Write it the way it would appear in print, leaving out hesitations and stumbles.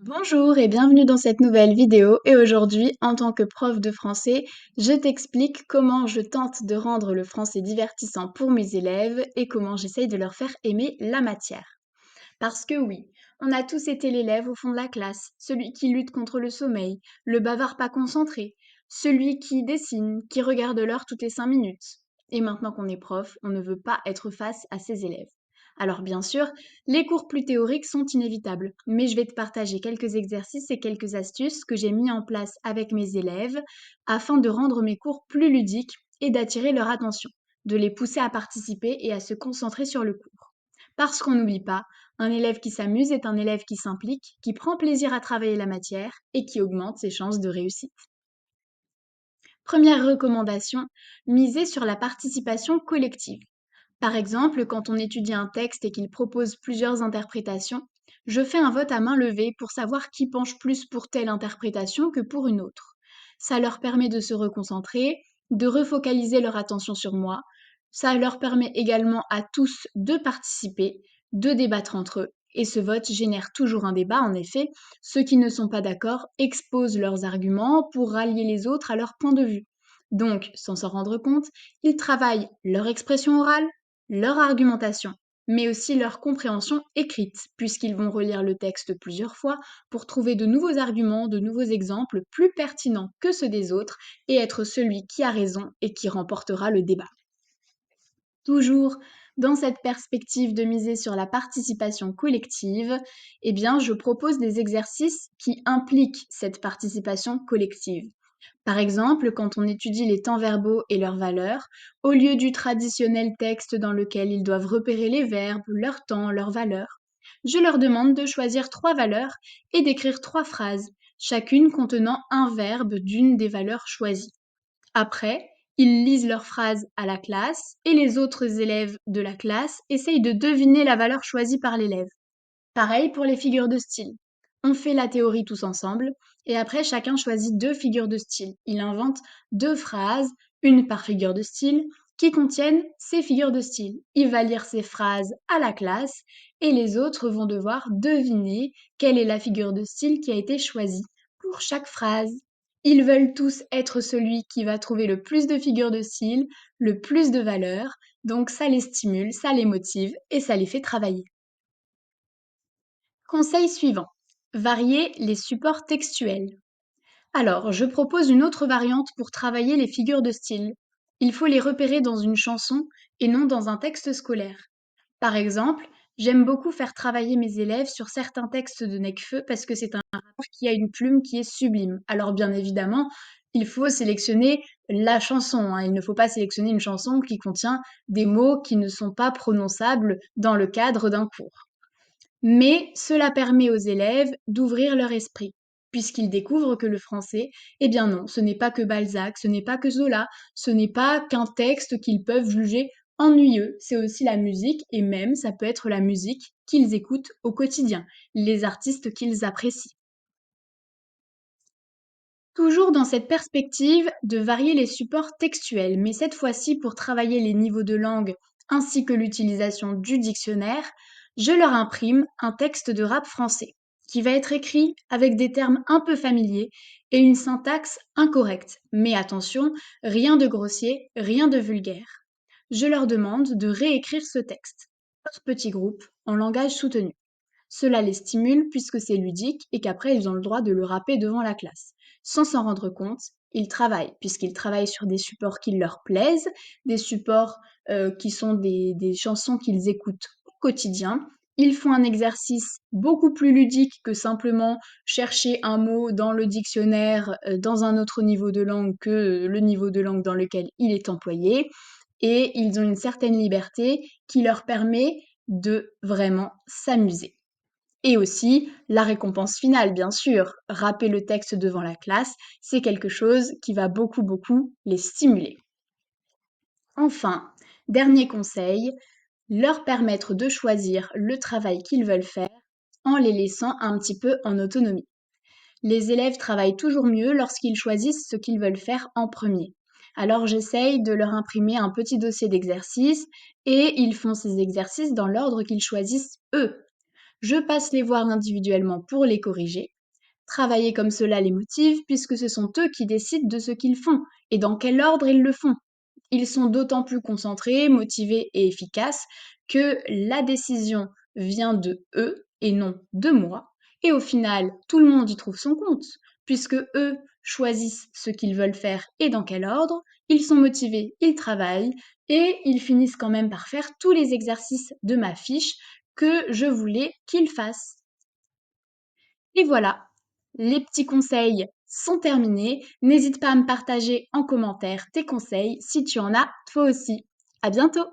Bonjour et bienvenue dans cette nouvelle vidéo et aujourd'hui, en tant que prof de français, je t'explique comment je tente de rendre le français divertissant pour mes élèves et comment j'essaye de leur faire aimer la matière. Parce que oui, on a tous été l'élève au fond de la classe, celui qui lutte contre le sommeil, le bavard pas concentré, celui qui dessine, qui regarde l'heure toutes les 5 minutes. Et maintenant qu'on est prof, on ne veut pas être face à ses élèves. Alors bien sûr, les cours plus théoriques sont inévitables, mais je vais te partager quelques exercices et quelques astuces que j'ai mis en place avec mes élèves afin de rendre mes cours plus ludiques et d'attirer leur attention, de les pousser à participer et à se concentrer sur le cours. Parce qu'on n'oublie pas, un élève qui s'amuse est un élève qui s'implique, qui prend plaisir à travailler la matière et qui augmente ses chances de réussite. Première recommandation, miser sur la participation collective. Par exemple, quand on étudie un texte et qu'il propose plusieurs interprétations, je fais un vote à main levée pour savoir qui penche plus pour telle interprétation que pour une autre. Ça leur permet de se reconcentrer, de refocaliser leur attention sur moi. Ça leur permet également à tous de participer, de débattre entre eux. Et ce vote génère toujours un débat, en effet. Ceux qui ne sont pas d'accord exposent leurs arguments pour rallier les autres à leur point de vue. Donc, sans s'en rendre compte, ils travaillent leur expression orale, leur argumentation, mais aussi leur compréhension écrite, puisqu'ils vont relire le texte plusieurs fois pour trouver de nouveaux arguments, de nouveaux exemples plus pertinents que ceux des autres et être celui qui a raison et qui remportera le débat. Toujours dans cette perspective de miser sur la participation collective, eh bien, je propose des exercices qui impliquent cette participation collective. Par exemple, quand on étudie les temps verbaux et leurs valeurs, au lieu du traditionnel texte dans lequel ils doivent repérer les verbes, leur temps, leurs valeurs, je leur demande de choisir 3 valeurs et d'écrire 3 phrases, chacune contenant un verbe d'une des valeurs choisies. Après, ils lisent leurs phrases à la classe et les autres élèves de la classe essayent de deviner la valeur choisie par l'élève. Pareil pour les figures de style. On fait la théorie tous ensemble et après chacun choisit 2 figures de style. Il invente 2 phrases, une par figure de style, qui contiennent ces figures de style. Il va lire ces phrases à la classe et les autres vont devoir deviner quelle est la figure de style qui a été choisie pour chaque phrase. Ils veulent tous être celui qui va trouver le plus de figures de style, le plus de valeurs, donc ça les stimule, ça les motive et ça les fait travailler. Conseil suivant. Varier les supports textuels. Alors, je propose une autre variante pour travailler les figures de style. Il faut les repérer dans une chanson et non dans un texte scolaire. Par exemple, j'aime beaucoup faire travailler mes élèves sur certains textes de Nekfeu parce que c'est un rappeur qui a une plume qui est sublime. Alors bien évidemment, il faut sélectionner la chanson, hein. Il ne faut pas sélectionner une chanson qui contient des mots qui ne sont pas prononçables dans le cadre d'un cours. Mais cela permet aux élèves d'ouvrir leur esprit, puisqu'ils découvrent que le français, eh bien non, ce n'est pas que Balzac, ce n'est pas que Zola, ce n'est pas qu'un texte qu'ils peuvent juger ennuyeux, c'est aussi la musique, et même ça peut être la musique qu'ils écoutent au quotidien, les artistes qu'ils apprécient. Toujours dans cette perspective de varier les supports textuels, mais cette fois-ci pour travailler les niveaux de langue ainsi que l'utilisation du dictionnaire, je leur imprime un texte de rap français qui va être écrit avec des termes un peu familiers et une syntaxe incorrecte. Mais attention, rien de grossier, rien de vulgaire. Je leur demande de réécrire ce texte, par petits groupes, en langage soutenu. Cela les stimule puisque c'est ludique et qu'après ils ont le droit de le rapper devant la classe. Sans s'en rendre compte, ils travaillent, puisqu'ils travaillent sur des supports qui leur plaisent, des supports qui sont des chansons qu'ils écoutent au quotidien. Ils font un exercice beaucoup plus ludique que simplement chercher un mot dans le dictionnaire dans un autre niveau de langue que le niveau de langue dans lequel il est employé. Et ils ont une certaine liberté qui leur permet de vraiment s'amuser. Et aussi, la récompense finale, bien sûr. Rapper le texte devant la classe, c'est quelque chose qui va beaucoup, beaucoup les stimuler. Enfin, dernier conseil, leur permettre de choisir le travail qu'ils veulent faire en les laissant un petit peu en autonomie. Les élèves travaillent toujours mieux lorsqu'ils choisissent ce qu'ils veulent faire en premier. Alors j'essaye de leur imprimer un petit dossier d'exercices et ils font ces exercices dans l'ordre qu'ils choisissent eux. Je passe les voir individuellement pour les corriger. Travailler comme cela les motive puisque ce sont eux qui décident de ce qu'ils font et dans quel ordre ils le font. Ils sont d'autant plus concentrés, motivés et efficaces que la décision vient de eux et non de moi. Et au final, tout le monde y trouve son compte, puisque eux choisissent ce qu'ils veulent faire et dans quel ordre, ils sont motivés, ils travaillent, et ils finissent quand même par faire tous les exercices de ma fiche que je voulais qu'ils fassent. Et voilà, les petits conseils sont terminés. N'hésite pas à me partager en commentaire tes conseils si tu en as toi aussi. À bientôt!